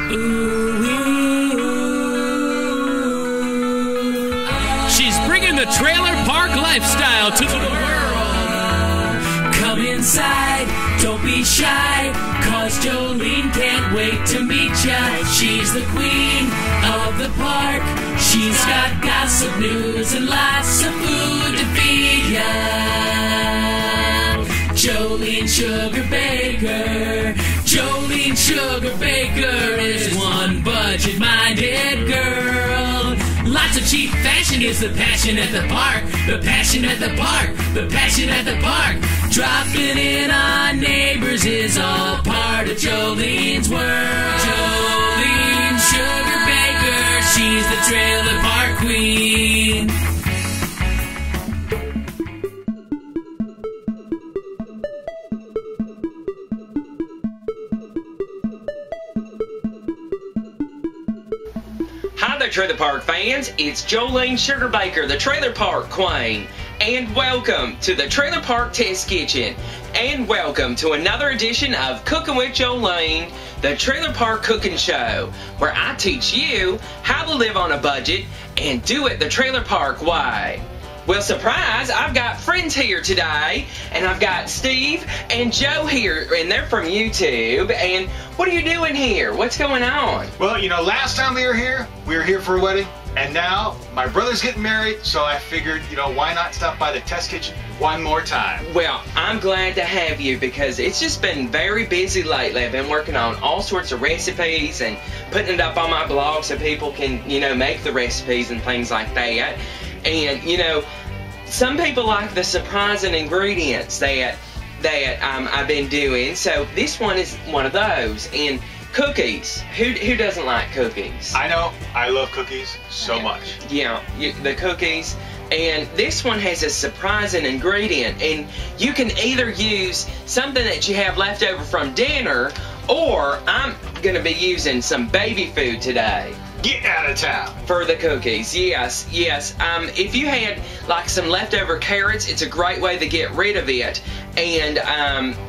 She's bringing the trailer park lifestyle to the world. Come inside, don't be shy, cause Jolene can't wait to meet ya. She's the queen of the park. She's got gossip, news, and lots of food to feed ya. Jolene Sugarbaker. Jolene Sugarbaker is one budget-minded girl. Lots of cheap fashion is the passion at the park. The passion at the park. The passion at the park. Dropping in on neighbors is all part of Jolene's world. Jolene Sugarbaker, she's the trailer park queen. Hi there, Trailer Park fans. It's Jolene Sugarbaker, the Trailer Park Queen, and welcome to the Trailer Park Test Kitchen, and welcome to another edition of Cooking with Jolene, the Trailer Park Cooking Show, where I teach you how to live on a budget and do it the Trailer Park way. Well, surprise, I've got friends here today, and I've got Steve and Joe here, and they're from YouTube, and what are you doing here? What's going on? Well, you know, last time we were here for a wedding, and now my brother's getting married, so I figured, you know, why not stop by the test kitchen one more time? Well, I'm glad to have you because it's just been very busy lately. I've been working on all sorts of recipes and putting it up on my blog so people can, you know, make the recipes and things like that. And, you know, some people like the surprising ingredients that I've been doing. So this one is one of those. And cookies. Who doesn't like cookies? I know. I love cookies so much. Yeah, the cookies. And this one has a surprising ingredient. And you can either use something that you have left over from dinner, or I'm going to be using some baby food today. Get out of town. For the cookies, yes. If you had like some leftover carrots, it's a great way to get rid of it. And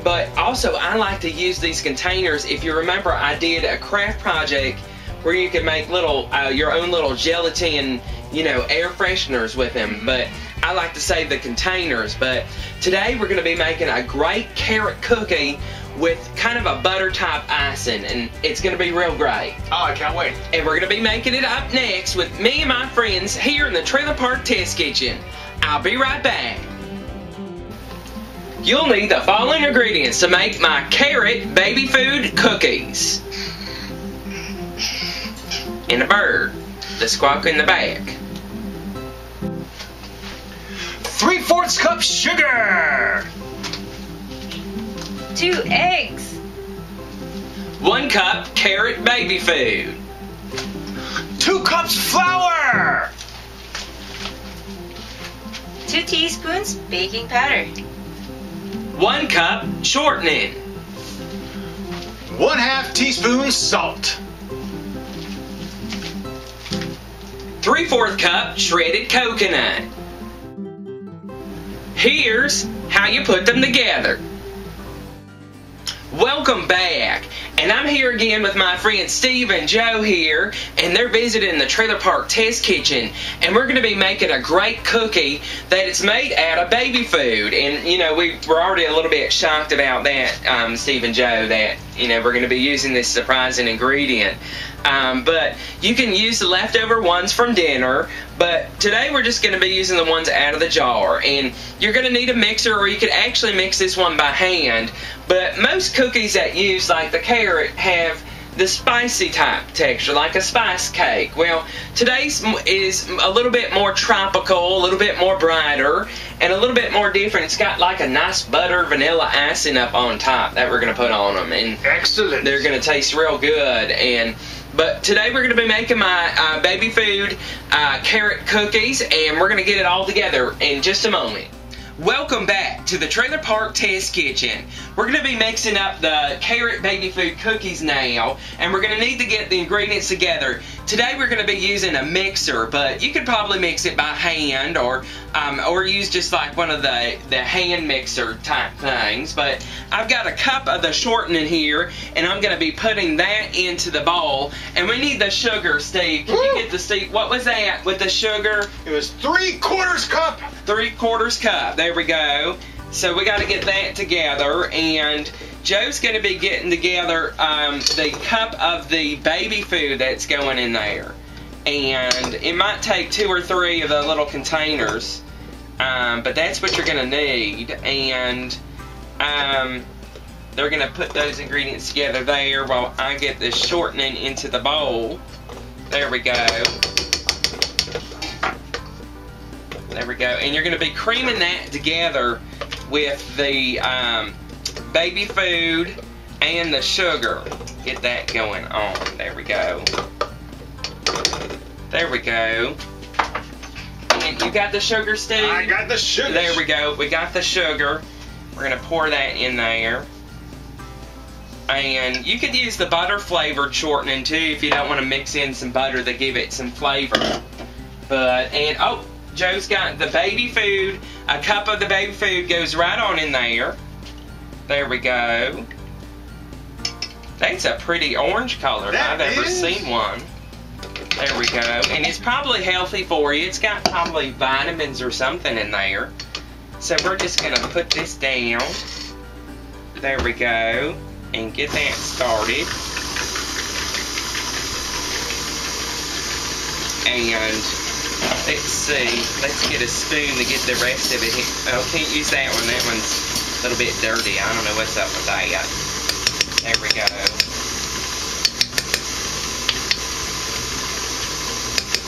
but also I like to use these containers. If you remember, I did a craft project where you can make little your own little gelatin, you know, air fresheners with them. But I like to save the containers. But today we're going to be making a great carrot cookie with kind of a butter type icing, and it's going to be real great. Oh, I can't wait. And we're going to be making it up next with me and my friends here in the Trailer Park Test Kitchen. I'll be right back. You'll need the following ingredients to make my carrot baby food cookies. And a bird, the squawk in the back. 3/4 cup sugar. 2 eggs. 1 cup carrot baby food. 2 cups flour. 2 teaspoons baking powder. 1 cup shortening. 1/2 teaspoon salt. 3/4 cup shredded coconut. Here's how you put them together. Welcome back, and I'm here again with my friends Steve and Joe here, and they're visiting the Trailer Park Test Kitchen, and we're going to be making a great cookie that is made out of baby food. And you know, we're already a little bit shocked about that, Steve and Joe, that you know we're going to be using this surprising ingredient. But you can use the leftover ones from dinner, but today we're just going to be using the ones out of the jar. And you're going to need a mixer, or you could actually mix this one by hand. But most cookies that use like the carrot have the spicy type texture, like a spice cake. Well, today's is a little bit more tropical, a little bit more brighter, and a little bit more different. It's got like a nice butter vanilla icing up on top that we're going to put on them. And excellent. They're going to taste real good. But today we're going to be making my baby food carrot cookies, and we're going to get it all together in just a moment. Welcome back to the Trailer Park Test Kitchen, we're going to be mixing up the carrot baby food cookies now, and we're going to need to get the ingredients together. Today we're going to be using a mixer, but you could probably mix it by hand or use just like one of the hand mixer type things. But I've got a cup of the shortening here, and I'm going to be putting that into the bowl. And we need the sugar, Steve. Can you get the Steve? What was that with the sugar? It was 3/4 cup. 3/4 cup. There we go. So we got to get that together, and Joe's going to be getting together the cup of the baby food that's going in there. And it might take 2 or 3 of the little containers, but that's what you're going to need. And they're going to put those ingredients together there while I get this shortening into the bowl. There we go. There we go. And you're going to be creaming that together with the baby food and the sugar. Get that going on. There we go. There we go. And you got the sugar, Steve? I got the sugar. There we go. We got the sugar. We're going to pour that in there. And you could use the butter flavored shortening too if you don't want to mix in some butter to give it some flavor. Oh, Joe's got the baby food. A cup of the baby food goes right on in there. There we go. That's a pretty orange color. I've never seen one. There we go. And it's probably healthy for you. It's got probably vitamins or something in there. So we're just going to put this down. There we go. And get that started. And let's see. Let's get a spoon to get the rest of it. Oh, can't use that one. That one's a little bit dirty. I don't know what's up with that. There we go.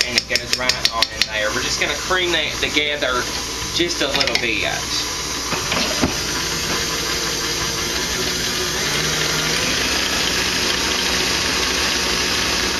And it goes right on in there. We're just going to cream that together just a little bit.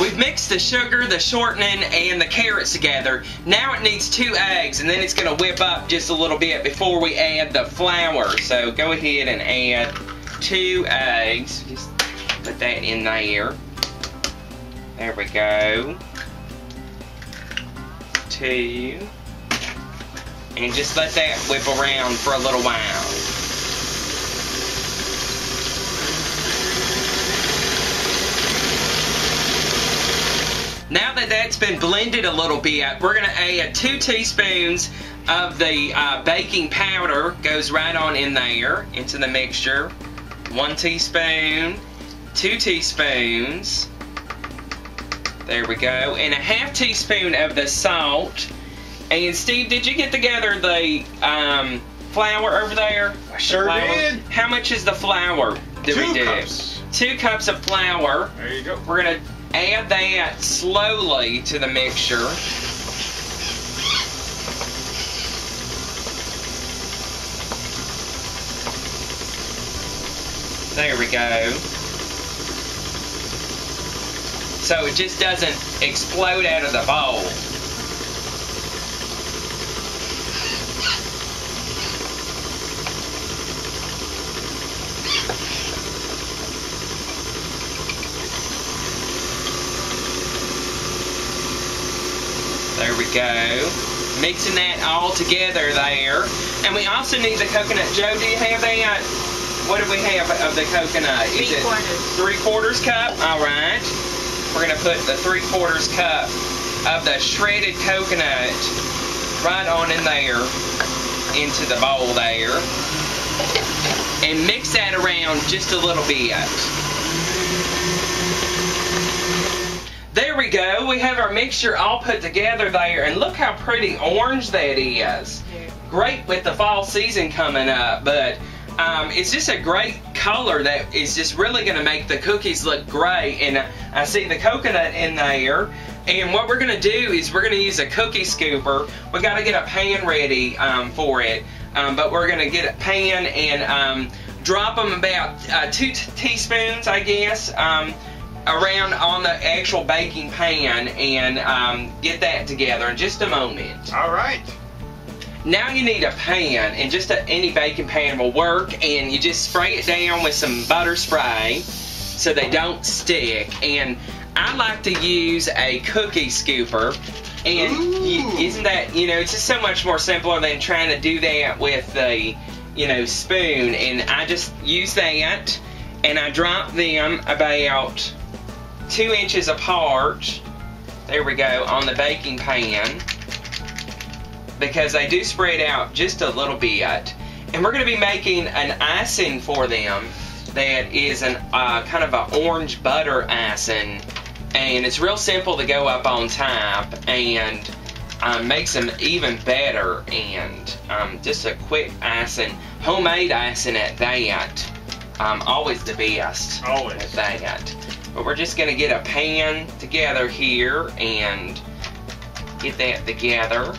We've mixed the sugar, the shortening, and the carrots together. Now it needs 2 eggs, and then it's going to whip up just a little bit before we add the flour. So go ahead and add 2 eggs. Just put that in there. There we go. 2. And just let that whip around for a little while. Now that that's been blended a little bit, we're going to add 2 teaspoons of the baking powder. Goes right on in there into the mixture. 1 teaspoon, 2 teaspoons. There we go. And a 1/2 teaspoon of the salt. And Steve, did you get together the flour over there? I sure did. How much is the flour? 2 cups. 2 cups of flour. There you go. We're going to add that slowly to the mixture. There we go. So it just doesn't explode out of the bowl. There we go. Mixing that all together there. And we also need the coconut. Joe, do you have that? What do we have of the coconut? 3/4 cup? Alright. We're going to put the 3/4 cup of the shredded coconut right on in there into the bowl there. And mix that around just a little bit. There we go. We have our mixture all put together there, and look how pretty orange that is. Great with the fall season coming up, but it's just a great color that is just really going to make the cookies look great. And I see the coconut in there. And what we're going to do is we're going to use a cookie scooper. We got to get a pan ready for it, but we're going to get a pan and drop them about 2 teaspoons, I guess. Around on the actual baking pan and get that together in just a moment. All right. Now you need a pan, and just any baking pan will work, and you just spray it down with some butter spray so they don't stick. And I like to use a cookie scooper, and isn't that, it's just so much more simpler than trying to do that with the, spoon. And I just use that, and I drop them about 2 inches apart, there we go, on the baking pan, because they do spread out just a little bit. And we're going to be making an icing for them that is an kind of an orange butter icing, and it's real simple to go up on top and makes them even better. And just a quick icing, homemade icing at that, always the best. Always. With that. But we're just going to get a pan together here and get that together.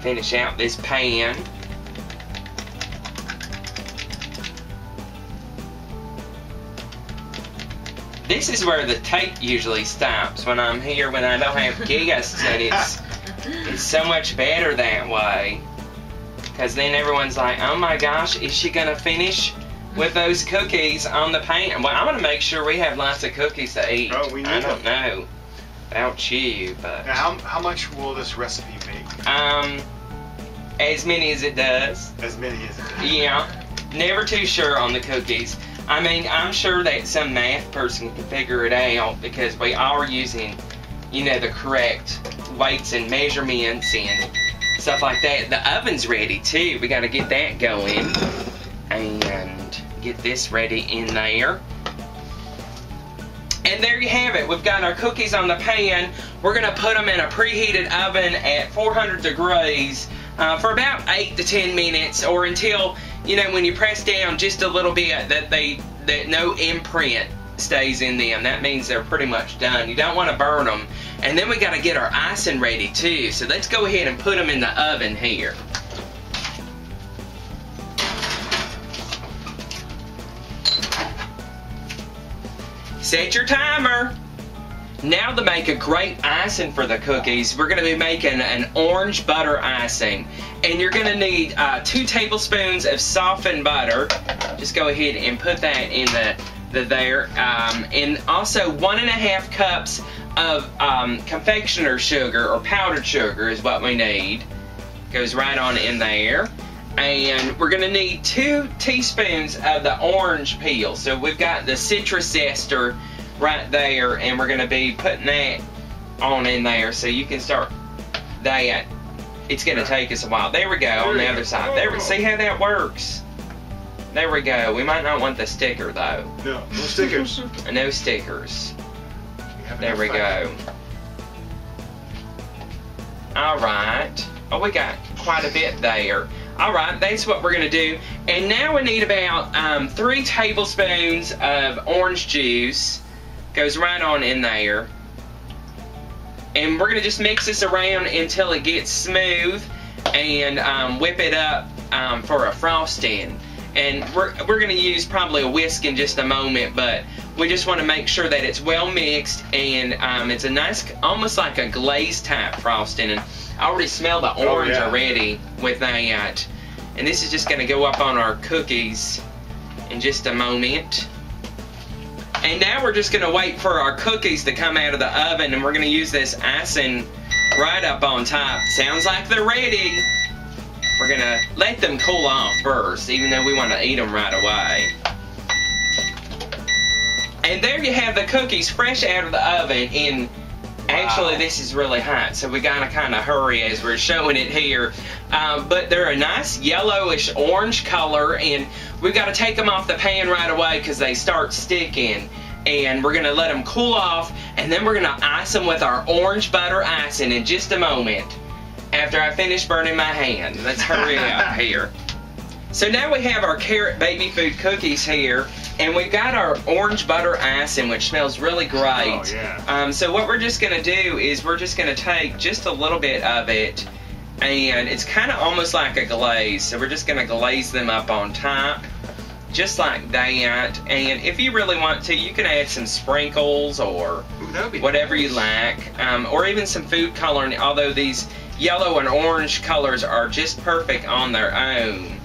Finish out this pan. This is where the tape usually stops when I'm here, when I don't have guests, and it's so much better that way, because then everyone's like, oh my gosh, is she gonna finish with those cookies on the pan? Well, I'm gonna make sure we have lots of cookies to eat. Oh, we need I don't know about you, but now, how much will this recipe make? As many as it does. As many as it does. Yeah, never too sure on the cookies. I mean, I'm sure that some math person can figure it out, because we are using, the correct weights and measurements and stuff like that. The oven's ready too. We got to get that going and get this ready in there. And there you have it. We've got our cookies on the pan. We're going to put them in a preheated oven at 400 degrees for about 8 to 10 minutes, or until, when you press down just a little bit, that no imprint stays in them. That means they're pretty much done. You don't want to burn them. And then we got to get our icing ready too. So let's go ahead and put them in the oven here. Set your timer. Now, to make a great icing for the cookies, we're going to be making an orange butter icing. And you're going to need 2 tablespoons of softened butter. Just go ahead and put that in there. And also 1.5 cups of confectioner sugar, or powdered sugar is what we need. Goes right on in there. And we're going to need 2 teaspoons of the orange peel. So we've got the citrus zester right there, and we're going to be putting that on in there, so you can start that. It's going to take us a while. There we go, on the other side. There, see how that works? There we go. We might not want the sticker though. No stickers. No stickers. There we go. Alright. Oh, we got quite a bit there. Alright, that's what we're going to do. And now we need about 3 tablespoons of orange juice. Goes right on in there. And we're going to just mix this around until it gets smooth, and whip it up for a frosting. And we're going to use probably a whisk in just a moment, but we just want to make sure that it's well mixed, and it's a nice, almost like a glaze type frosting. And I already smell the orange already with that. And this is just going to go up on our cookies in just a moment. And now we're just going to wait for our cookies to come out of the oven, and we're going to use this icing right up on top. Sounds like they're ready. We're going to let them cool off first, even though we want to eat them right away. And there you have the cookies fresh out of the oven. And actually, this is really hot, so we gotta kind of hurry as we're showing it here. But they're a nice yellowish orange color, and we've got to take them off the pan right away because they start sticking. And we're gonna let them cool off, and then we're gonna ice them with our orange butter icing in just a moment, after I finish burning my hand. Let's hurry up here. So now we have our carrot baby food cookies here, and we've got our orange butter icing, which smells really great. Oh, yeah. So what we're just going to do is we're just going to take just a little bit of it, and it's kind of almost like a glaze. So we're just going to glaze them up on top, just like that. And if you really want to, you can add some sprinkles or whatever you like, or even some food coloring, although these yellow and orange colors are just perfect on their own.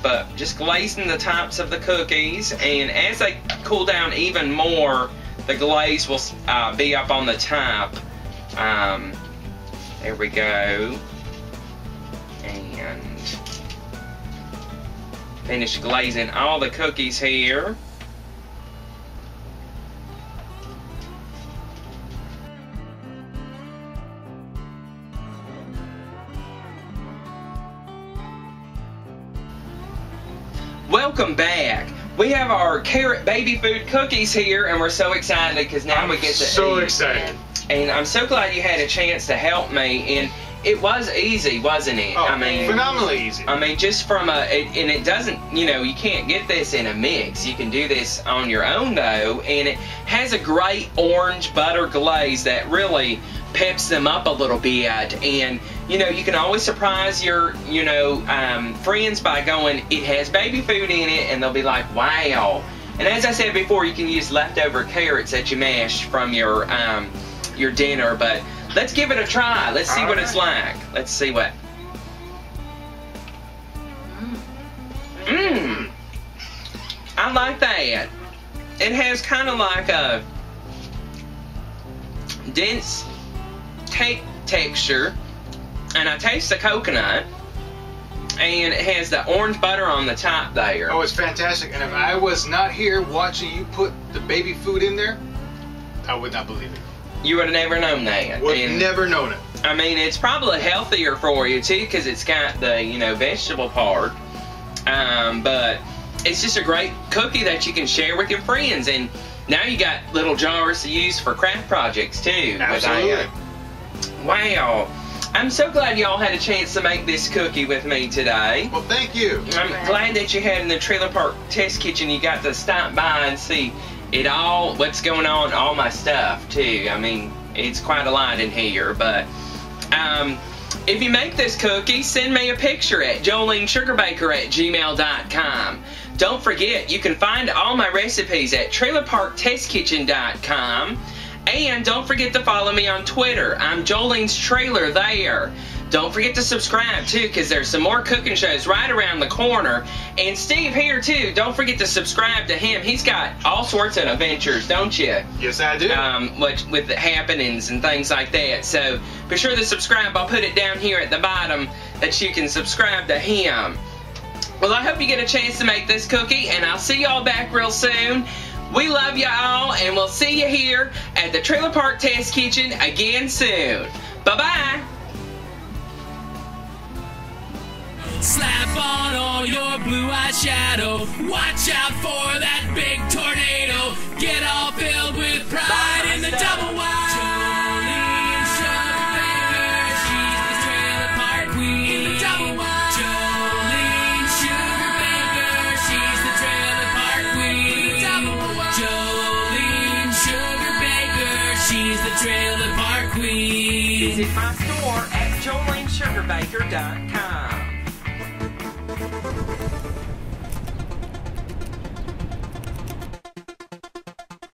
But just glazing the tops of the cookies, and as they cool down even more, the glaze will be up on the top. There we go. And finish glazing all the cookies here. Welcome back. We have our carrot baby food cookies here, and we're so excited because now we get to so eat. excited. And I'm so glad you had a chance to help me. And it was easy, wasn't it? Oh, I mean, phenomenally easy. I mean, just from and it doesn't, you know, you can't get this in a mix. You can do this on your own though, and it has a great orange butter glaze that really peps them up a little bit. And you know, you can always surprise your, you know, friends by going, it has baby food in it, and they'll be like, wow. And as I said before, you can use leftover carrots that you mashed from your dinner, but let's give it a try. Let's see what it's like. Let's see what. Mmm. I like that. It has kind of like a dense texture, and I taste the coconut, and it has the orange butter on the top there. Oh, it's fantastic. And if I was not here watching you put the baby food in there, I would not believe it. You would have never known that. Would have never known it. I mean, it's probably healthier for you too, because it's got the, you know, vegetable part. But it's just a great cookie that you can share with your friends, and now you got little jars to use for craft projects too. Absolutely. Wow. I'm so glad y'all had a chance to make this cookie with me today. Well, thank you. I'm glad that you had in the Trailer Park Test Kitchen, you got to stop by and see it all, what's going on, all my stuff too. I mean, it's quite a lot in here, but if you make this cookie, send me a picture at jolenesugarbaker@gmail.com. Don't forget, you can find all my recipes at trailerparktestkitchen.com. And don't forget to follow me on Twitter. I'm Jolene's Trailer there. Don't forget to subscribe too, because there's some more cooking shows right around the corner. And Steve here too, don't forget to subscribe to him. He's got all sorts of adventures, don't you? Yes, I do. With the happenings and things like that. So be sure to subscribe. I'll put it down here at the bottom that you can subscribe to him. Well, I hope you get a chance to make this cookie, and I'll see y'all back real soon. We love y'all, and we'll see you here at the Trailer Park Test Kitchen again soon. Bye-bye. Slap on all your blue eyeshadow. Watch out for that big tornado. Get all filled with pride in the double wide. Jolene Sugarbaker, she's the trailer park queen. In the double wide. Jolene Sugarbaker, she's the trailer park queen. In the double wide. Jolene Sugarbaker, she's the trailer park queen. Visit my store at jolenesugarbaker.com.